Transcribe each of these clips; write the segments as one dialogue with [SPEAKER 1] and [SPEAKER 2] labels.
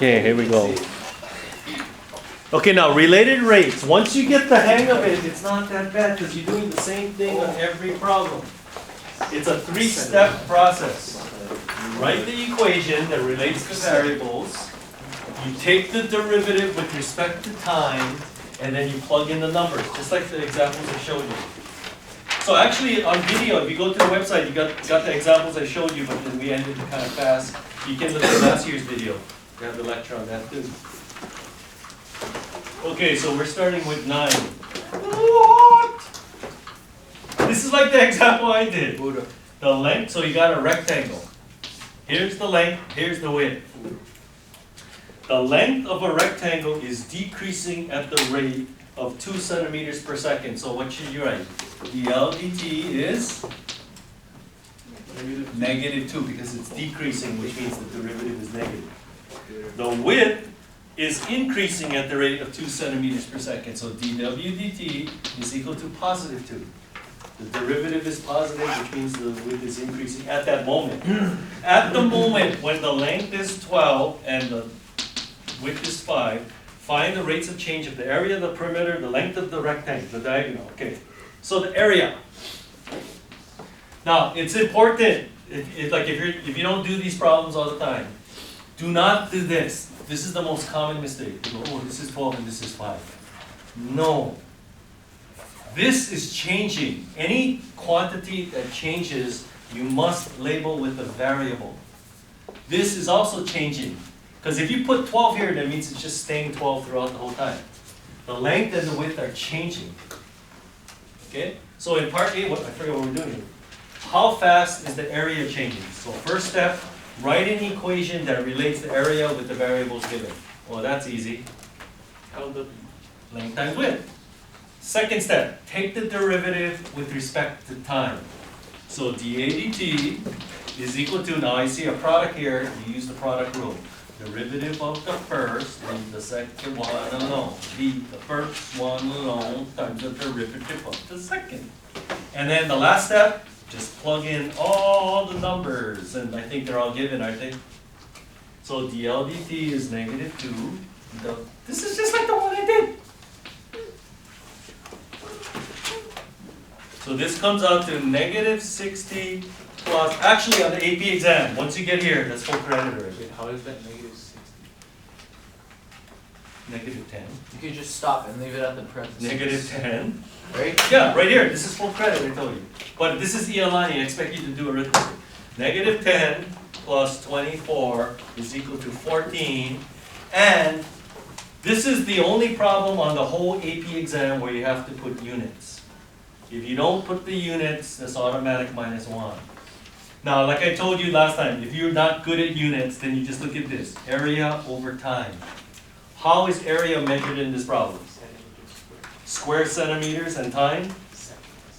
[SPEAKER 1] Okay, here we go. Okay, now related rates. Once you get the hang of it, it's not that bad because you're doing the same thing on every problem. It's a three-step process. You write the equation that relates to variables. You take the derivative with respect to time, and then you plug in the numbers, just like the examples I showed you. So actually, on video, if you go to the website, you got the examples I showed you, but then we ended it kind of fast. You can look at last year's video. We have the lecture on that too. Okay, so we're starting with 9. What? This is like the example I did. The length, so you got a rectangle. Here's the length, here's the width. The length of a rectangle is decreasing at the rate of 2 centimeters per second. So what should you write? dl dt is -2 because it's decreasing, which means the derivative is negative. The width is increasing at the rate of 2 centimeters per second. So dw dt is equal to +2. The derivative is positive, which means the width is increasing at that moment. At the moment when the length is 12 and the width is 5, find the rates of change of the area of the perimeter, the length of the rectangle, the diagonal. Okay, so the area. Now, it's important, if you don't do these problems all the time, do not do this. This is the most common mistake. You go, oh, this is 12 and this is 5. No. This is changing. Any quantity that changes, you must label with a variable. This is also changing. Because if you put 12 here, that means it's just staying 12 throughout the whole time. The length and the width are changing. Okay? So in part A, I forget what we're doing here. How fast is the area changing? So first step, write an equation that relates the area with the variables given. Well, that's easy. The length times width. Second step, take the derivative with respect to time. So dA dt is equal to, now I see a product here, you use the product rule. Derivative of the first and the second one alone. The first one alone times the derivative of the second. And then the last step, just plug in all the numbers, and I think they're all given, aren't they? So dL dt is -2. This is just like the one I did. So this comes out to -60 plus, actually on the AP exam, once you get here, that's full credit already.
[SPEAKER 2] How is that -60?
[SPEAKER 1] -10.
[SPEAKER 2] You could just stop and leave it at the parentheses.
[SPEAKER 1] -10.
[SPEAKER 2] Right?
[SPEAKER 1] Yeah, right here, this is full credit, I told you. But this is ELI, I expect you to do arithmetic. -10 plus 24 is equal to 14. And this is the only problem on the whole AP exam where you have to put units. If you don't put the units, that's automatic -1. Now, like I told you last time, if you're not good at units, then you just look at this. Area over time. How is area measured in this problem? Square centimeters and time?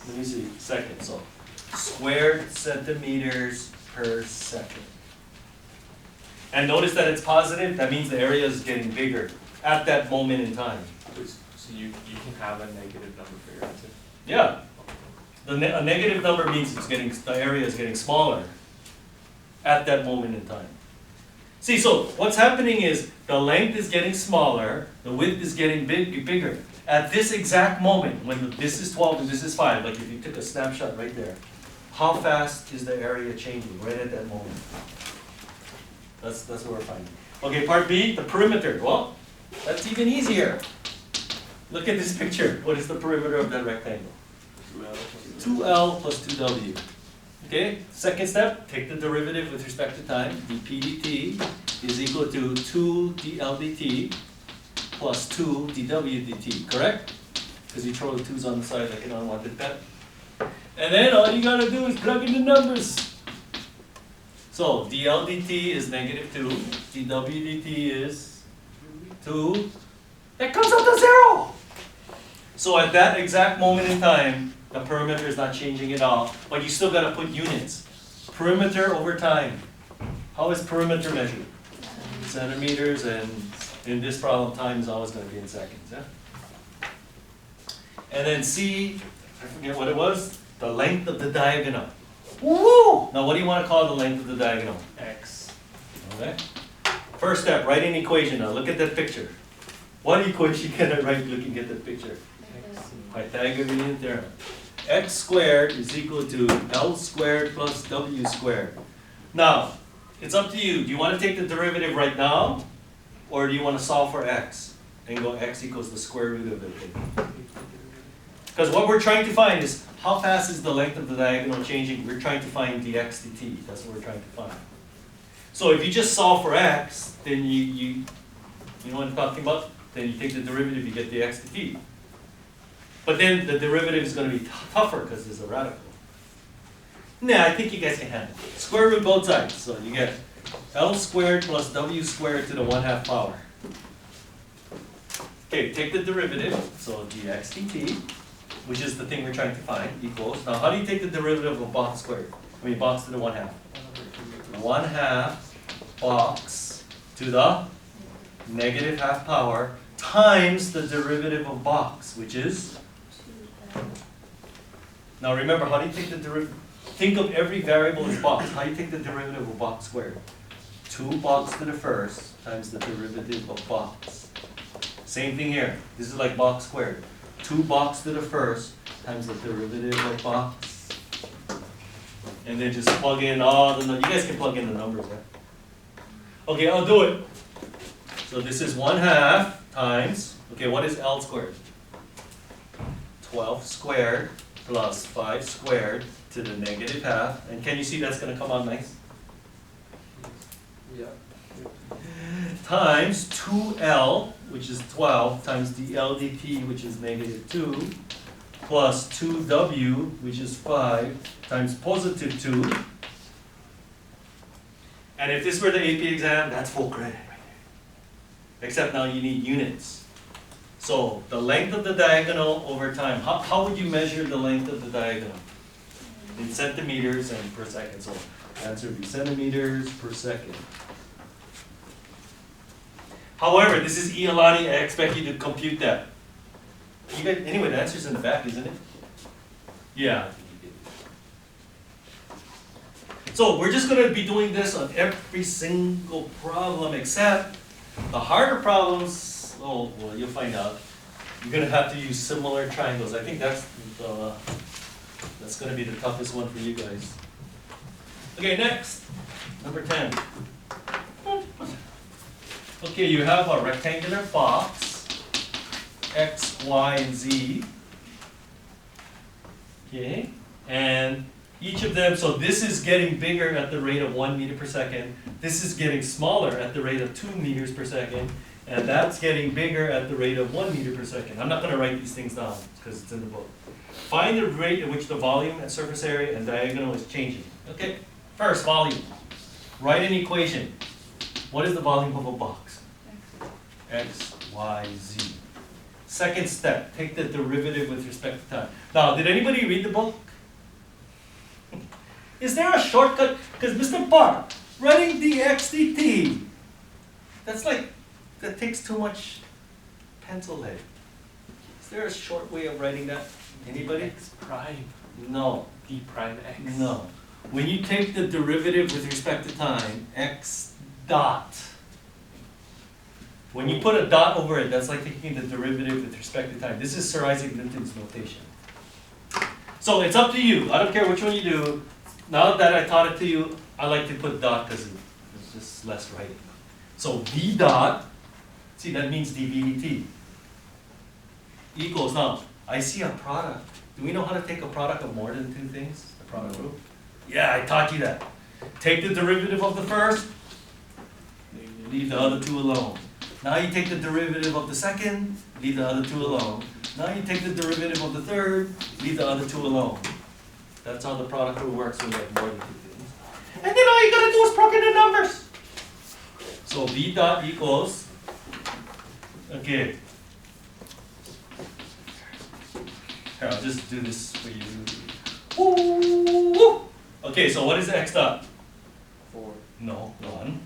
[SPEAKER 1] Let me see, seconds. So, squared centimeters per second. And notice that it's positive, that means the area is getting bigger at that moment in time.
[SPEAKER 3] So you can have a negative number for your answer?
[SPEAKER 1] Yeah. A negative number means the area is getting smaller at that moment in time. See, so what's happening is the length is getting smaller, the width is getting bigger. At this exact moment, when this is 12 and this is 5, like if you took a snapshot right there, how fast is the area changing right at that moment? That's what we're finding. Okay, part B, the perimeter. Well, that's even easier. Look at this picture. What is the perimeter of that rectangle? 2L plus 2W. Okay, second step, take the derivative with respect to time. dP dt is equal to 2 dL dt plus 2 dW dt, correct? Because you throw the 2's on the side like an unwanted pet. And then all you gotta do is plug in the numbers. So dL dt is -2, dW dt is 2. That comes out to 0. So at that exact moment in time, the perimeter is not changing at all, but you still got to put units. Perimeter over time. How is perimeter measured? Centimeters, and in this problem, time is always going to be in seconds. Yeah? And then C, I forget what it was, the length of the diagonal. Woo! Now what do you want to call the length of the diagonal?
[SPEAKER 3] X.
[SPEAKER 1] Okay. First step, write an equation. Now look at that picture. What equation can I write looking at that picture? Pythagorean theorem. X squared is equal to L squared plus W squared. Now, it's up to you. Do you want to take the derivative right now? Or do you want to solve for x? And go x equals the square root of it. Because what we're trying to find is how fast is the length of the diagonal changing? We're trying to find dx dt. That's what we're trying to find. So if you just solve for x, then you know what I'm talking about? Then you take the derivative, you get the x dt. But then the derivative is going to be tougher because there's a radical. Nah, I think you guys can handle it. Square root both sides. So you get L squared plus W squared to the 1/2 power. Okay, take the derivative. So dx dt, which is the thing we're trying to find, equals. Now, how do you take the derivative of box squared? I mean, box to the 1/2. 1/2 box to the -1/2 power times the derivative of box, which is? Now remember, how do you take the derivative? Think of every variable as box. How do you take the derivative of box squared? 2 box to the first times the derivative of box. Same thing here. This is like box squared. 2 box to the first times the derivative of box. And then just plug in all the, you guys can plug in the numbers, right? Okay, I'll do it. So this is 1/2 times, okay, what is L squared? 12 squared plus 5 squared to the -1/2. And can you see that's going to come out nice?
[SPEAKER 2] Yeah.
[SPEAKER 1] Times 2L, which is 12, times dL dt, which is -2, plus 2W, which is 5, times +2. And if this were the AP exam, that's full credit right there. Except now you need units. So the length of the diagonal over time, how would you measure the length of the diagonal? In centimeters and per second. So the answer would be centimeters per second. However, this is Iolani, I expect you to compute that. You guys, anyway, the answer's in the back, isn't it? Yeah. So we're just going to be doing this on every single problem except the harder problems, oh, well, you'll find out. You're going to have to use similar triangles. I think that's going to be the toughest one for you guys. Okay, next, number 10. Okay, you have a rectangular box, X, Y, and Z. Okay, and each of them, so this is getting bigger at the rate of 1 meter per second. This is getting smaller at the rate of 2 meters per second. And that's getting bigger at the rate of 1 meter per second. I'm not going to write these things down because it's in the book. Find the rate at which the volume and surface area and diagonal is changing. Okay, first, volume. Write an equation. What is the volume of a box? X, Y, Z. Second step, take the derivative with respect to time. Now, did anybody read the book? Is there a shortcut? Because Mr. Park, writing dx dt, that's like, that takes too much pencil lead. Is there a short way of writing that? Anybody?
[SPEAKER 3] X prime.
[SPEAKER 1] No.
[SPEAKER 3] D prime X.
[SPEAKER 1] No. When you take the derivative with respect to time, x dot. When you put a dot over it, that's like taking the derivative with respect to time. This is Sir Isaac Newton's notation. So it's up to you. I don't care which one you do. Now that I taught it to you, I like to put dot because it's just less writing. So v dot, see that means dv dt, equals, now I see a product. Do we know how to take a product of more than two things? The product rule? Yeah, I taught you that. Take the derivative of the first, leave the other two alone. Now you take the derivative of the second, leave the other two alone. Now you take the derivative of the third, leave the other two alone. That's how the product rule works when you have more than two things. And then all you gotta do is plug in the numbers. So v dot equals, okay. Here, I'll just do this for you. Woo, woo. Okay, so what is x dot?
[SPEAKER 2] 4,
[SPEAKER 1] No, 1.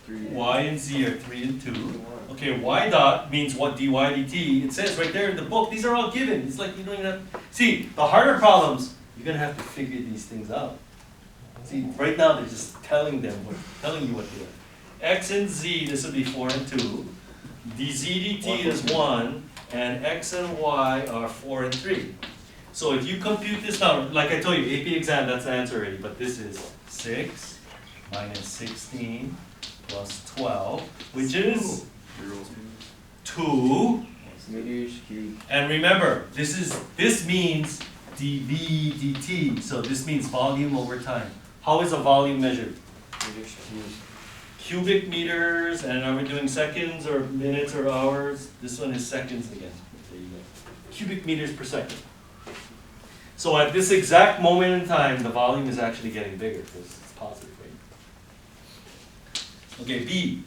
[SPEAKER 2] 3.
[SPEAKER 1] Y and z are 3 and 2. Okay, y dot means what dy dt. It says right there in the book, these are all given. It's like you don't even have, see, the harder problems, you're gonna have to figure these things out. See, right now they're just telling you what they are. x and z, this would be 4 and 2. dz dt is 1, and x and y are 4 and 3. So if you compute this now, like I told you, AP exam, that's the answer already, but this is 6 minus 16 plus 12, which is 2.
[SPEAKER 2] Meters cubed.
[SPEAKER 1] And remember, this means dV dt, so this means volume over time. How is a volume measured?
[SPEAKER 2] Meters cubed.
[SPEAKER 1] Cubic meters, and are we doing seconds or minutes or hours? This one is seconds again. There you go. Cubic meters per second. So at this exact moment in time, the volume is actually getting bigger because it's positive, right? Okay, B.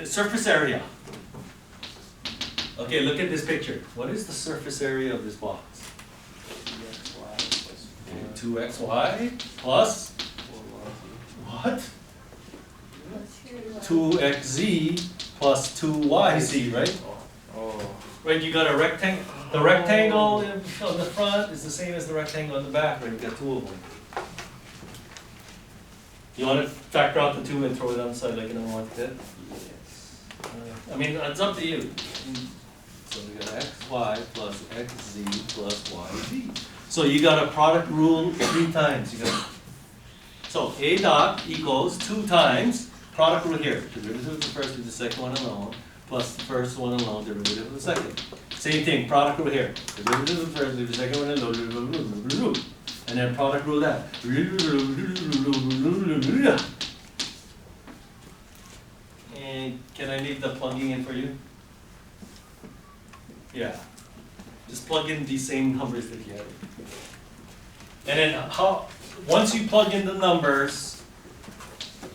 [SPEAKER 1] Surface area. Okay, look at this picture. What is the surface area of this box? 2xy plus what? 2xz plus 2yz, right?
[SPEAKER 2] Oh.
[SPEAKER 1] Right, you got a rectangle. The rectangle on the front is the same as the rectangle on the back, right? You got two of them. You want to factor out the 2 and throw it on the side like you don't want it?
[SPEAKER 2] Yes.
[SPEAKER 1] I mean, it's up to you. So we got xy plus xz plus yz. So you got a product rule 3 times. You got so A dot equals 2 times product rule here. Derivative of the first with the second one alone, plus the first one alone, derivative of the second. Same thing, product rule here. Derivative of the first with the second one alone, and then product rule that. And can I leave the plugging in for you? Yeah. Just plug in these same numbers that you have. And then once you plug in the numbers,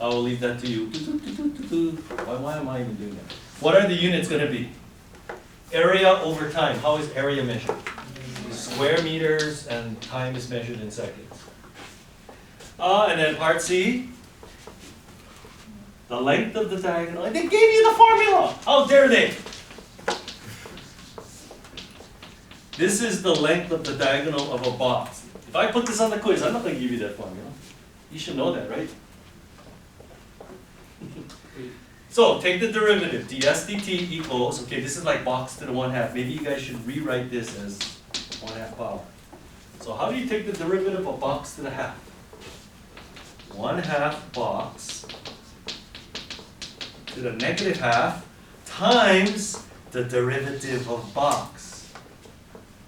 [SPEAKER 1] I will leave that to you. Why am I even doing that? What are the units going to be? Area over time. How is area measured? Square meters, and time is measured in seconds. And then part C, the length of the diagonal. And they gave you the formula. How dare they? This is the length of the diagonal of a box. If I put this on the quiz, I'm not going to give you that formula. You should know that, right? So take the derivative. ds dt equals, okay, this is like box to the 1/2. Maybe you guys should rewrite this as 1/2 power. So how do you take the derivative of box to the half? 1/2 box to the negative half times the derivative of box.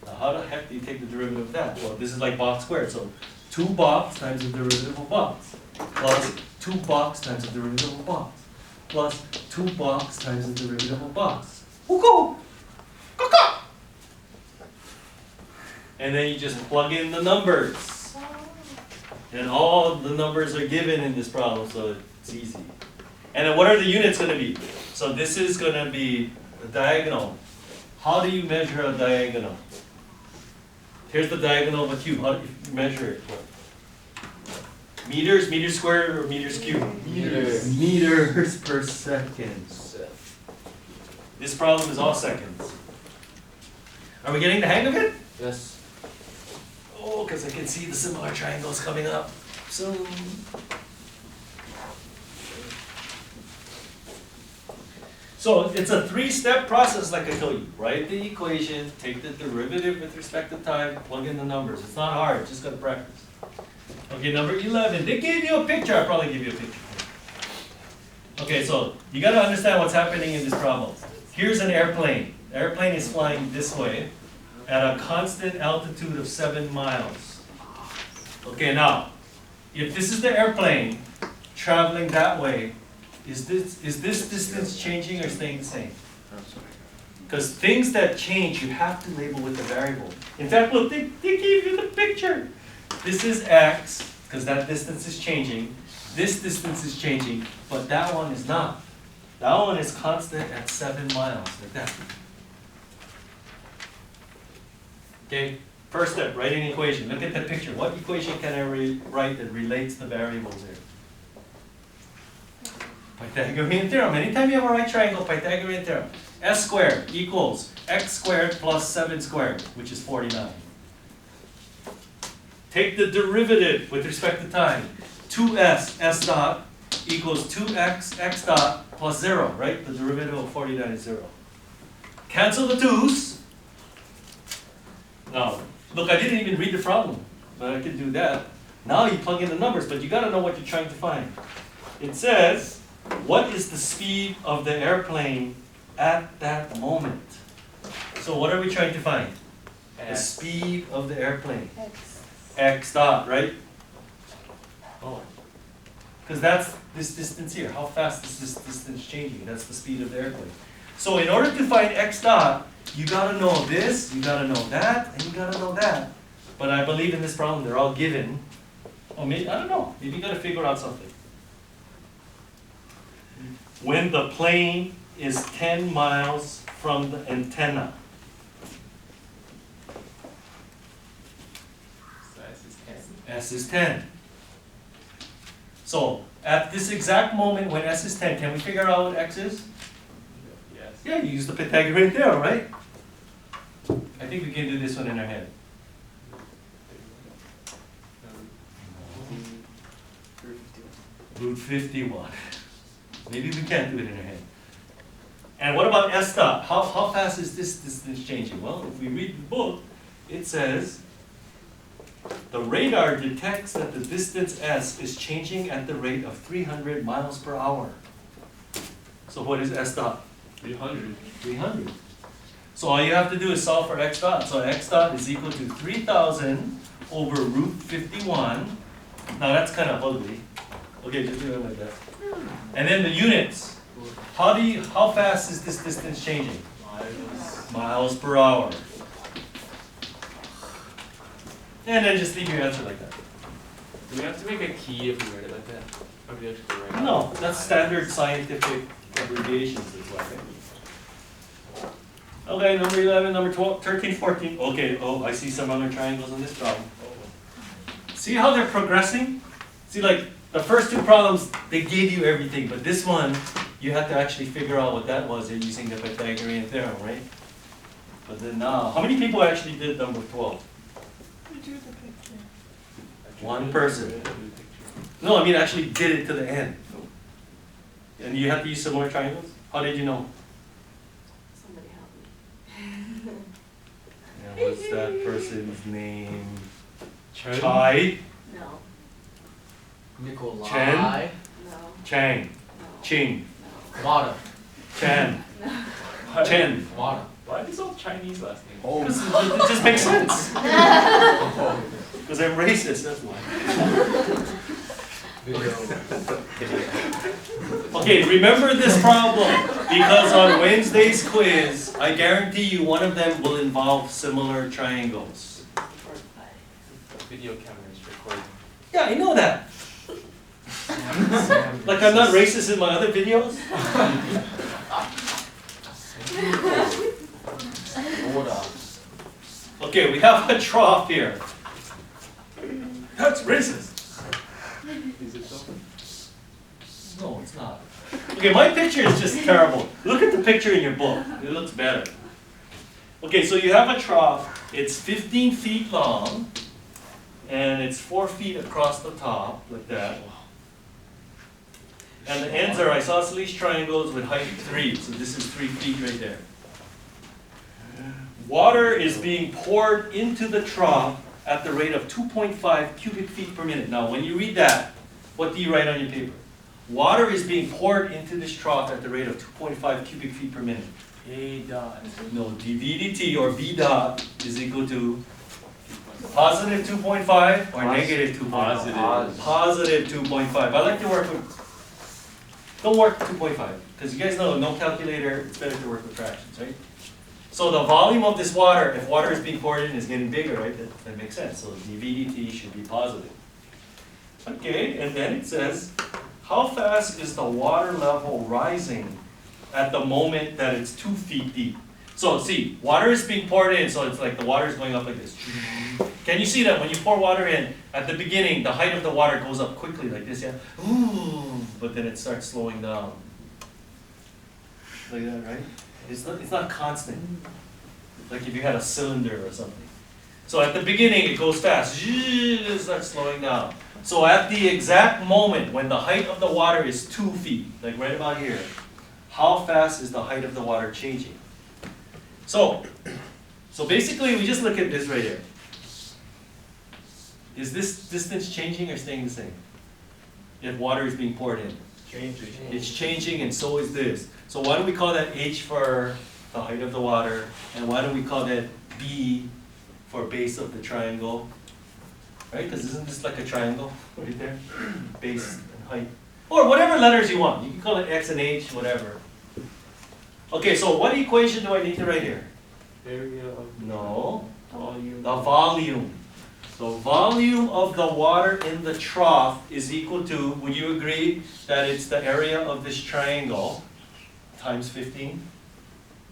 [SPEAKER 1] Now how the heck do you take the derivative of that? Well, this is like box squared. So 2 box times the derivative of box plus 2 box times the derivative of box plus 2 box times the derivative of box. Woo-hoo! And then you just plug in the numbers. And all the numbers are given in this problem, so it's easy. And then what are the units going to be? So this is going to be the diagonal. How do you measure a diagonal? Here's the diagonal of a cube. How do you measure it? Meters, meters squared, or meters cubed?
[SPEAKER 2] Meters.
[SPEAKER 1] Meters per second. This problem is all seconds. Are we getting the hang of it?
[SPEAKER 2] Yes.
[SPEAKER 1] Oh, because I can see the similar triangles coming up soon. So it's a 3-step process like I told you. Write the equation, take the derivative with respect to time, plug in the numbers. It's not hard, just gotta practice. Okay, number 11. They gave you a picture, I'll probably give you a picture. Okay, so you gotta understand what's happening in this problem. Here's an airplane. The airplane is flying this way at a constant altitude of 7 miles. Okay, now, if this is the airplane traveling that way, is this distance changing or staying the same? Because things that change, you have to label with the variable. In fact, look, they gave you the picture. This is x, because that distance is changing. This distance is changing, but that one is not. That one is constant at 7 miles, like that. Okay, first step, write an equation. Look at the picture. What equation can I write that relates the variables here? Pythagorean theorem. Anytime you have a right triangle, Pythagorean theorem. S squared equals x squared plus 7 squared, which is 49. Take the derivative with respect to time. 2s, s dot, equals 2x x dot plus 0, right? The derivative of 49 is 0. Cancel the 2's. Now, look, I didn't even read the problem, but I can do that. Now you plug in the numbers, but you gotta know what you're trying to find. It says, what is the speed of the airplane at that moment? So what are we trying to find? The
[SPEAKER 3] X.
[SPEAKER 1] speed of the airplane.
[SPEAKER 4] X.
[SPEAKER 1] X dot, right?
[SPEAKER 3] Oh,
[SPEAKER 1] Because that's this distance here. How fast is this distance changing? That's the speed of the airplane. So in order to find x dot, you gotta know this, you gotta know that, and you gotta know that. But I believe in this problem, they're all given. Or maybe, I don't know, maybe you gotta figure out something. When the plane is 10 miles from the antenna.
[SPEAKER 3] so S is 10.
[SPEAKER 1] S is 10. So, at this exact moment when S is 10, can we figure out what X is?
[SPEAKER 3] Yes.
[SPEAKER 1] Yeah, you use the Pythagorean theorem, right? I think we can do this one in our head. Root 51. Maybe we can't do it in our head. And what about S dot? How fast is this distance changing? Well, if we read the book, it says, the radar detects that the distance S is changing at the rate of 300 miles per hour. So what is S dot?
[SPEAKER 3] 300.
[SPEAKER 1] 300. So all you have to do is solve for x dot. So x dot is equal to 3,000 over root 51. Now that's kind of ugly. Okay, just do it like that. And then the units. How fast is this distance changing?
[SPEAKER 3] Miles.
[SPEAKER 1] Miles per hour. And then just leave your answer like that.
[SPEAKER 3] Do we have to make a key if we write it like that? Or do we have to write it?
[SPEAKER 1] No, that's standard scientific abbreviations as well. Okay, number 11, number 12, 13, 14. Okay, oh, I see some other triangles in this problem. See how they're progressing? See, like, the first two problems, they gave you everything, but this one, you have to actually figure out what that was using the Pythagorean theorem, right? But then now, how many people actually did number 12?
[SPEAKER 4] Who drew the picture?
[SPEAKER 1] One person. No, I mean actually did it to the end. And you have to use similar triangles? How did you know?
[SPEAKER 4] Somebody help me.
[SPEAKER 1] And what's that person's name?
[SPEAKER 3] Chen?
[SPEAKER 1] Chai?
[SPEAKER 4] No,
[SPEAKER 5] Nikolai.
[SPEAKER 1] Chen?
[SPEAKER 4] no,
[SPEAKER 1] Chang?
[SPEAKER 4] no.
[SPEAKER 1] Ching?
[SPEAKER 4] No.
[SPEAKER 5] Wada.
[SPEAKER 1] Chan?
[SPEAKER 3] Why-
[SPEAKER 1] Chen?
[SPEAKER 5] Wada.
[SPEAKER 3] Why are these all Chinese last names?
[SPEAKER 2] Oh.
[SPEAKER 1] Because it just makes sense. Because I'm racist, that's why. Okay, remember this problem, because on Wednesday's quiz, I guarantee you one of them will involve similar triangles.
[SPEAKER 3] Video cameras recording.
[SPEAKER 1] Yeah, I know that. Like I'm not racist in my other videos?
[SPEAKER 5] Wada.
[SPEAKER 1] Okay, we have a trough here. That's racist.
[SPEAKER 3] Is it though?
[SPEAKER 1] No, it's not. Okay, my picture is just terrible. Look at the picture in your book. It looks better. Okay, so you have a trough. It's 15 feet long, and it's 4 feet across the top, like that. And the ends are isosceles triangles with height 3. So this is 3 feet right there. Water is being poured into the trough at the rate of 2.5 cubic feet per minute. Now, when you read that, what do you write on your paper? Water is being poured into this trough at the rate of 2.5 cubic feet per minute.
[SPEAKER 3] A dot.
[SPEAKER 1] No, dVdt or V dot is equal to positive 2.5 or negative 2.5?
[SPEAKER 3] Positive.
[SPEAKER 1] Positive 2.5. I like to work with, don't work with 2.5, because you guys know, no calculator, it's better to work with fractions, right? So the volume of this water, if water is being poured in, is getting bigger, right? That makes sense. So dVdt should be positive. Okay, and then it says, how fast is the water level rising at the moment that it's 2 feet deep? So see, water is being poured in, so it's like the water is going up like this. Can you see that when you pour water in, at the beginning, the height of the water goes up quickly like this, yeah? Ooh, but then it starts slowing down. Like that, right? It's not constant. Like if you had a cylinder or something. So at the beginning, it goes fast. It starts slowing down. So at the exact moment when the height of the water is 2 feet, like right about here, how fast is the height of the water changing? So basically we just look at this right here. Is this distance changing or staying the same? If water is being poured in. It's changing and so is this. So why do we call that H for the height of the water? And why do we call that B for base of the triangle? Right, because isn't this like a triangle right there? Base and height. Or whatever letters you want. You can call it X and H, whatever. Okay, so what equation do I need to write here?
[SPEAKER 3] Area of.
[SPEAKER 1] No,
[SPEAKER 3] Volume.
[SPEAKER 1] the volume. So volume of the water in the trough is equal to, would you agree that it's the area of this triangle times 15?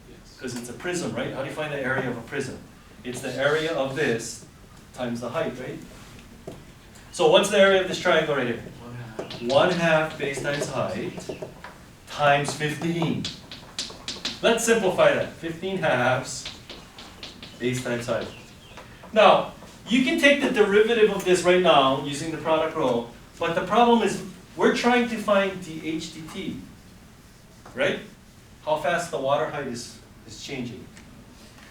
[SPEAKER 3] Yes.
[SPEAKER 1] Because it's a prism, right? How do you find the area of a prism? It's the area of this times the height, right? So what's the area of this triangle right here? 1/2 base times height times 15. Let's simplify that. 15 halves base times height. Now, you can take the derivative of this right now using the product rule, but the problem is we're trying to find dH dt, right? How fast the water height is changing.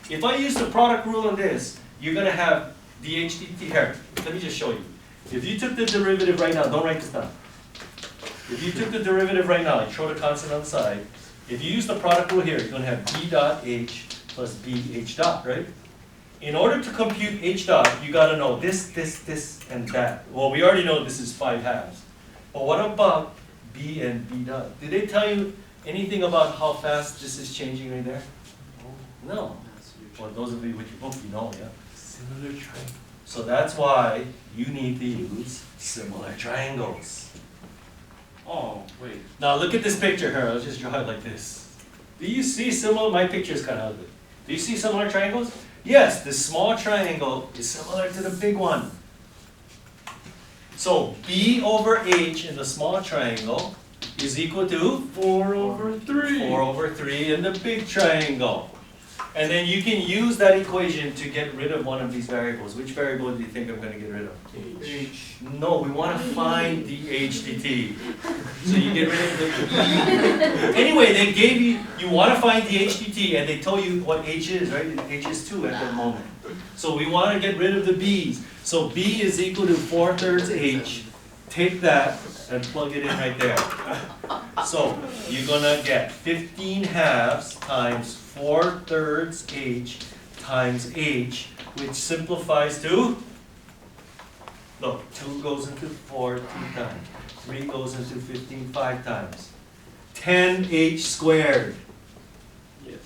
[SPEAKER 1] If I use the product rule on this, you're going to have dH dt here. Let me just show you. If you took the derivative right now, don't write this down. If you took the derivative right now, you throw the constant on the side. If you use the product rule here, you're going to have b dot h plus b h dot, right? In order to compute h dot, you got to know this, and that. Well, we already know this is 5/2. But what about b and b dot? Did they tell you anything about how fast this is changing right there? No. Well, those of you with your book, you know, yeah.
[SPEAKER 3] Similar triangle.
[SPEAKER 1] So that's why you need to use similar triangles.
[SPEAKER 3] Oh, wait.
[SPEAKER 1] Now look at this picture here. I'll just draw it like this. Do you see similar? My picture is kind of ugly. Do you see similar triangles? Yes, this small triangle is similar to the big one. So B over H in the small triangle is equal to
[SPEAKER 3] 4/3.
[SPEAKER 1] 4/3 in the big triangle. And then you can use that equation to get rid of one of these variables. Which variable do you think I'm going to get rid of?
[SPEAKER 3] H.
[SPEAKER 1] No, we want to find the h dt. So you get rid of the e. Anyway, they gave you, you want to find the h dt, and they told you what h is, right? H is 2 at that moment. So we want to get rid of the b's. So b is equal to 4/3 h. Take that and plug it in right there. So you're going to get 15 halves times 4/3 h times h, which simplifies to, look, 2 goes into 4 2 times, 3 goes into 15 5 times, 10h squared.
[SPEAKER 3] Yes.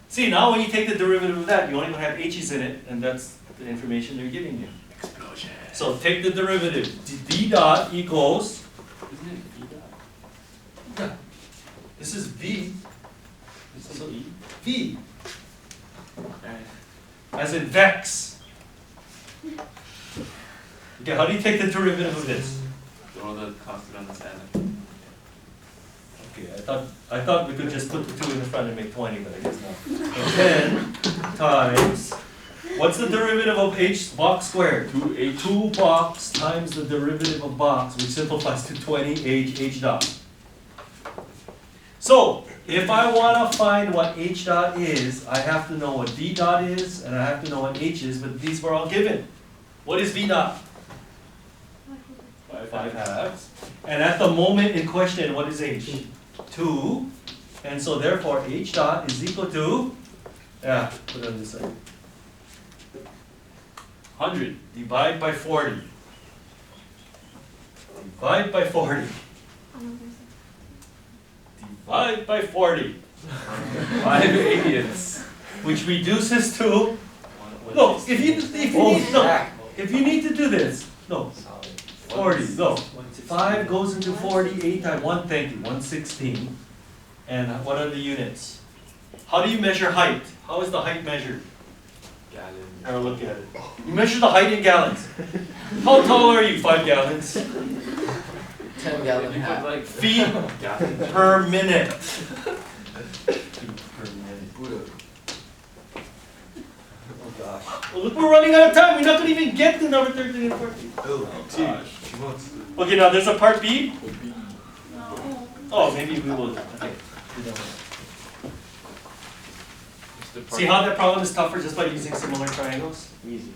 [SPEAKER 1] See, now when you take the derivative of that, you only have h's in it, and that's the information they're giving you.
[SPEAKER 3] Explosion.
[SPEAKER 1] So take the derivative. D dot equals,
[SPEAKER 3] Isn't it V dot?
[SPEAKER 1] this is v,
[SPEAKER 3] Is
[SPEAKER 1] So-
[SPEAKER 3] it E?
[SPEAKER 1] v,
[SPEAKER 3] Right.
[SPEAKER 1] as in vex. Okay, how do you take the derivative of this?
[SPEAKER 3] Throw the constant on the side.
[SPEAKER 1] Okay, I thought we could just put the 2 in the front and make 20, but I guess not. 10 times, what's the derivative of h box squared?
[SPEAKER 3] 2H.
[SPEAKER 1] 2 box times the derivative of box, which simplifies to 20h h dot. So, if I want to find what h dot is, I have to know what v dot is, and I have to know what h is, but these were all given. What is v dot? 5/2. And at the moment in question, what is h? 2. And so therefore h dot is equal to, yeah, put it on this side. 100, divide by 40. Divide by 40. Divide by 40.
[SPEAKER 3] 5 aliens.
[SPEAKER 1] Which reduces to, no, if you need, no, if you need to do this, no, 40, no. 5 goes into 40, 8 times 1, thank you, 116. And what are the units? How do you measure height? How is the height measured?
[SPEAKER 3] Gallon.
[SPEAKER 1] Now look at it. You measure the height in gallons. How tall are you? 5 gallons.
[SPEAKER 5] 10 gallon
[SPEAKER 3] You
[SPEAKER 5] hat.
[SPEAKER 3] put like
[SPEAKER 1] Feet
[SPEAKER 3] gallon.
[SPEAKER 1] per minute. Feet per minute.
[SPEAKER 5] Buddha.
[SPEAKER 1] Oh
[SPEAKER 2] gosh.
[SPEAKER 1] Well, look, we're running out of time. We're not gonna even get to number 13 and 14.
[SPEAKER 2] Oh,
[SPEAKER 3] gosh.
[SPEAKER 2] She wants to.
[SPEAKER 1] Okay, now there's a part B.
[SPEAKER 4] No.
[SPEAKER 1] Oh, maybe we will, okay. See how that problem is tougher just by using similar triangles?
[SPEAKER 2] Easy.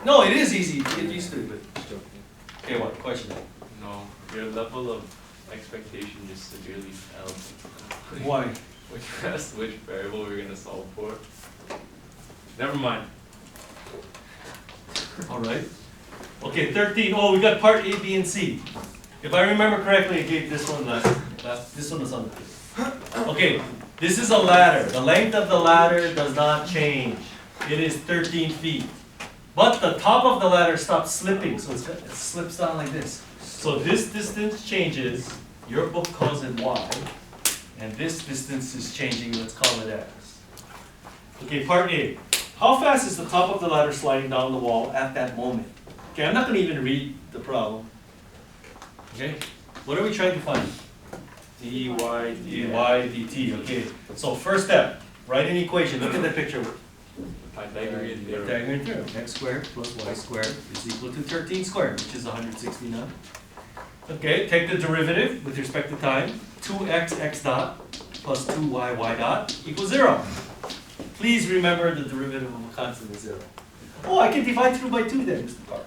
[SPEAKER 1] No, it is easy, get used to it, but,
[SPEAKER 2] Just joking.
[SPEAKER 1] okay, what, question?
[SPEAKER 3] No, your level of expectation just severely fell.
[SPEAKER 1] Why?
[SPEAKER 3] When you asked which variable we're gonna solve for. Never mind.
[SPEAKER 1] Alright. Okay, 13. Oh, we got part A, B, and C. If I remember correctly, I gave this one this one was on the. Okay, this is a ladder. The length of the ladder does not change. It is 13 feet. But the top of the ladder stops slipping, so it slips down like this. So this distance changes, your book calls it Y, and this distance is changing, let's call it X. Okay, part A. How fast is the top of the ladder sliding down the wall at that moment? Okay, I'm not gonna even read the problem. Okay, what are we trying to find?
[SPEAKER 3] dy
[SPEAKER 1] dy dt, okay. So first step, write an equation, look at the picture.
[SPEAKER 3] Pythagorean theorem.
[SPEAKER 1] Pythagorean theorem, x squared plus y squared is equal to 13 squared, which is 169. Okay, take the derivative with respect to time. 2x x dot plus 2y y dot equals 0. Please remember the derivative of a constant is 0. Oh, I can divide through by 2 then, Mr. Park.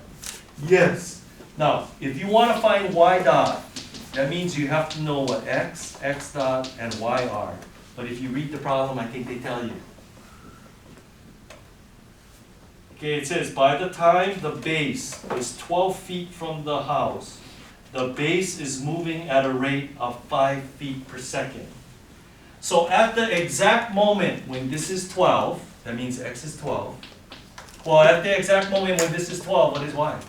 [SPEAKER 1] Yes. Now, if you want to find y dot, that means you have to know what x, x dot, and y are. But if you read the problem, I think they tell you. Okay, it says by the time the base is 12 feet from the house, the base is moving at a rate of 5 feet per second. So at the exact moment when this is 12, that means x is 12. Well, at the exact moment when this is 12, what is y?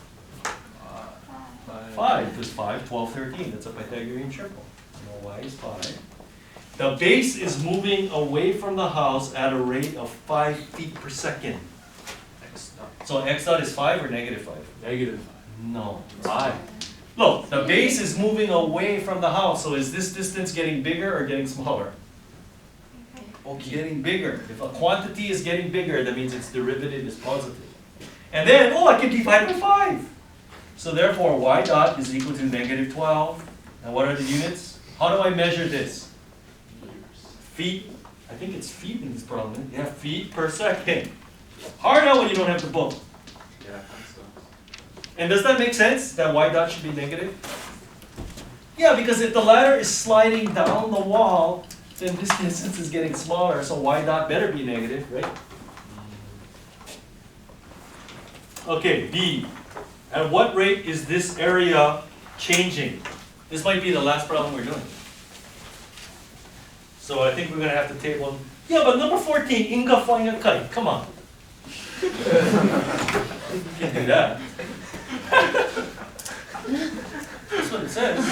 [SPEAKER 1] 5, because 5, 12, 13. That's a Pythagorean triple. So y is 5. The base is moving away from the house at a rate of 5 feet per second.
[SPEAKER 3] X dot.
[SPEAKER 1] So x dot is 5 or negative 5?
[SPEAKER 3] Negative.
[SPEAKER 1] No, 5. Look, the base is moving away from the house, so is this distance getting bigger or getting smaller?
[SPEAKER 2] Okay.
[SPEAKER 1] Getting bigger. If a quantity is getting bigger, that means its derivative is positive. And then, oh, I can divide by 5. So therefore, y dot is equal to negative 12. And what are the units? How do I measure this? Feet. I think it's feet in this problem. Yeah, feet per second. Hard out when you don't have the book.
[SPEAKER 3] Yeah, I think so.
[SPEAKER 1] And does that make sense, that y dot should be negative? Yeah, because if the ladder is sliding down the wall, then this distance is getting smaller, so y dot better be negative, right? Okay, B. At what rate is this area changing? This might be the last problem we're doing. So I think we're going to have to table. Yeah, but number 14, Inga flying a kite. Come on. You can't do that. That's what it says.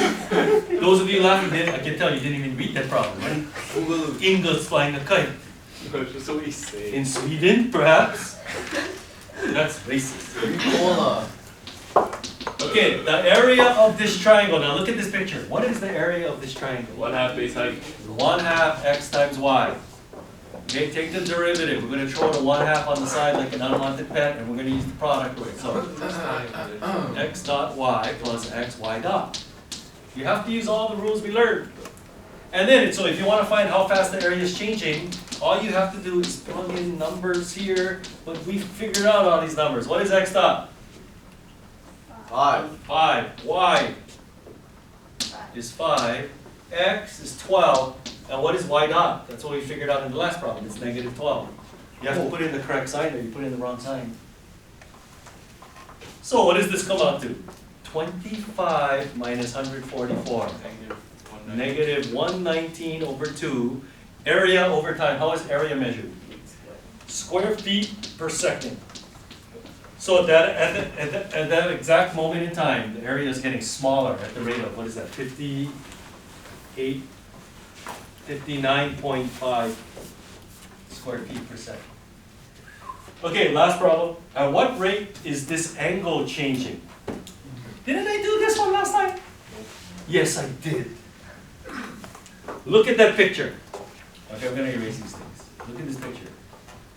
[SPEAKER 1] Those of you laughing, I can tell you didn't even read that problem, right? Inga's flying a kite.
[SPEAKER 3] Just what we say.
[SPEAKER 1] In Sweden, perhaps? That's racist.
[SPEAKER 5] Cola.
[SPEAKER 1] Okay, the area of this triangle. Now look at this picture. What is the area of this triangle?
[SPEAKER 3] 1/2 base height.
[SPEAKER 1] 1/2 x times y. Okay, take the derivative. We're going to throw the 1/2 on the side like an unwanted pet, and we're going to use the product rule. So x dot y plus x y dot. You have to use all the rules we learned. And then, so if you want to find how fast the area is changing, all you have to do is plug in numbers here. But we figured out all these numbers. What is x dot?
[SPEAKER 5] 5.
[SPEAKER 1] 5. Y is 5. X is 12. And what is y dot? That's what we figured out in the last problem. It's negative 12. You have to put in the correct sign or you put in the wrong sign. So what does this come out to? 25 minus 144. Negative 119 over 2. Area over time. How is area measured? Square feet per second. So at that exact moment in time, the area is getting smaller at the rate of, what is that, 59.5 square feet per second. Okay, last problem. At what rate is this angle changing? Didn't I do this one last time? Yes, I did. Look at that picture. Okay, I'm going to erase these things. Look at this picture.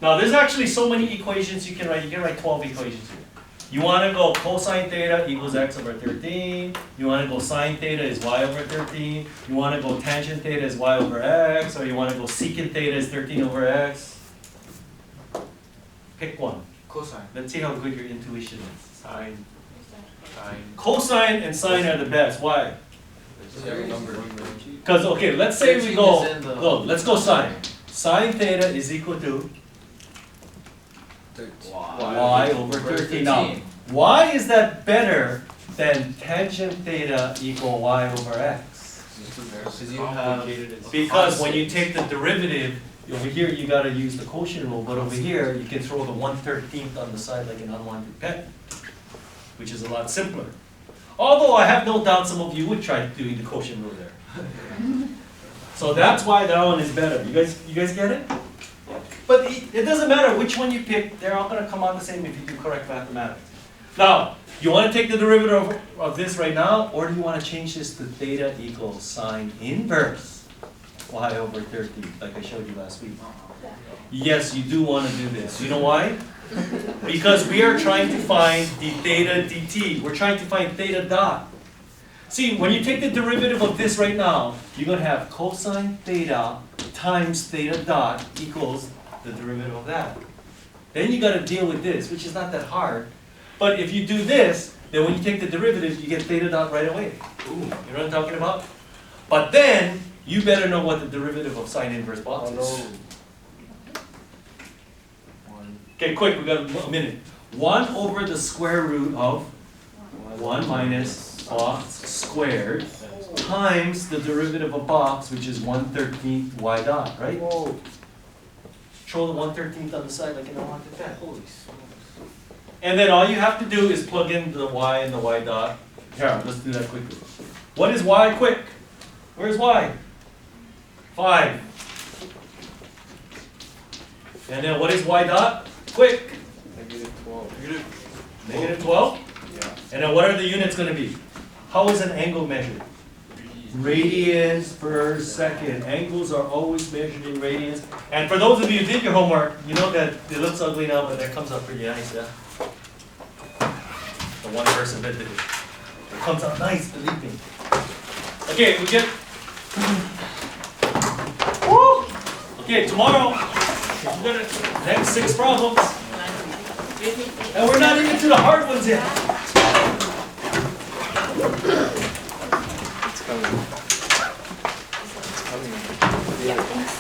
[SPEAKER 1] Now, there's actually so many equations you can write. You can write 12 equations here. You want to go cosine theta equals x over 13. You want to go sine theta is y over 13. You want to go tangent theta is y over x. Or you want to go secant theta is 13 over x. Pick one.
[SPEAKER 5] Cosine.
[SPEAKER 1] Let's see how good your intuition is.
[SPEAKER 3] Sine, sine.
[SPEAKER 1] Cosine and sine are the best. Why?
[SPEAKER 5] Yeah, number.
[SPEAKER 1] Because, okay, let's say we
[SPEAKER 5] 13
[SPEAKER 1] go,
[SPEAKER 5] is in the-
[SPEAKER 1] let's go sine. Sine theta is equal to y over 13. Now, why is that better than tangent theta equal y over x?
[SPEAKER 5] Because you have.
[SPEAKER 1] Because when you take the derivative, over here you gotta use the quotient rule, but over here you can throw the 1/13 on the side like an unwanted pet, which is a lot simpler. Although I have no doubt some of you would try doing the quotient rule there. So that's why that one is better. You guys get it? But it doesn't matter which one you pick, they're all gonna come out the same if you do correct mathematics. Now, you wanna take the derivative of this right now, or do you wanna change this to theta equals sine inverse y over 13, like I showed you last week? Yes, you do wanna do this. You know why? Because we are trying to find the theta dt. We're trying to find theta dot. See, when you take the derivative of this right now, you're gonna have cosine theta times theta dot equals the derivative of that. Then you gotta deal with this, which is not that hard. But if you do this, then when you take the derivative, you get theta dot right away. Ooh, you know what I'm talking about? But then, you better know what the derivative of sine inverse box is. Okay, quick, we got a minute. 1 over the square root of 1 minus box squared times the derivative of box, which is 1/13 y dot, right? Throw the 1/13 on the side like an unwanted pet. Holy smokes. And then all you have to do is plug in the y and the y dot. Here, let's do that quickly. What is y quick? Where's y? 5. And then what is y dot? Quick.
[SPEAKER 3] -12.
[SPEAKER 1] Negative 12?
[SPEAKER 3] Yeah.
[SPEAKER 1] And then what are the units going to be? How is an angle measured? Radians per second. Angles are always measured in radians. And for those of you who did your homework, you know that it looks ugly now, but that comes out pretty nice, yeah? The one person that did it. It comes out nice, believe me. Okay, we get... Woo! Okay, tomorrow, we're gonna... Next 6 problems. And we're not even to the hard ones yet.
[SPEAKER 3] It's coming. It's coming.
[SPEAKER 4] Yeah, thanks.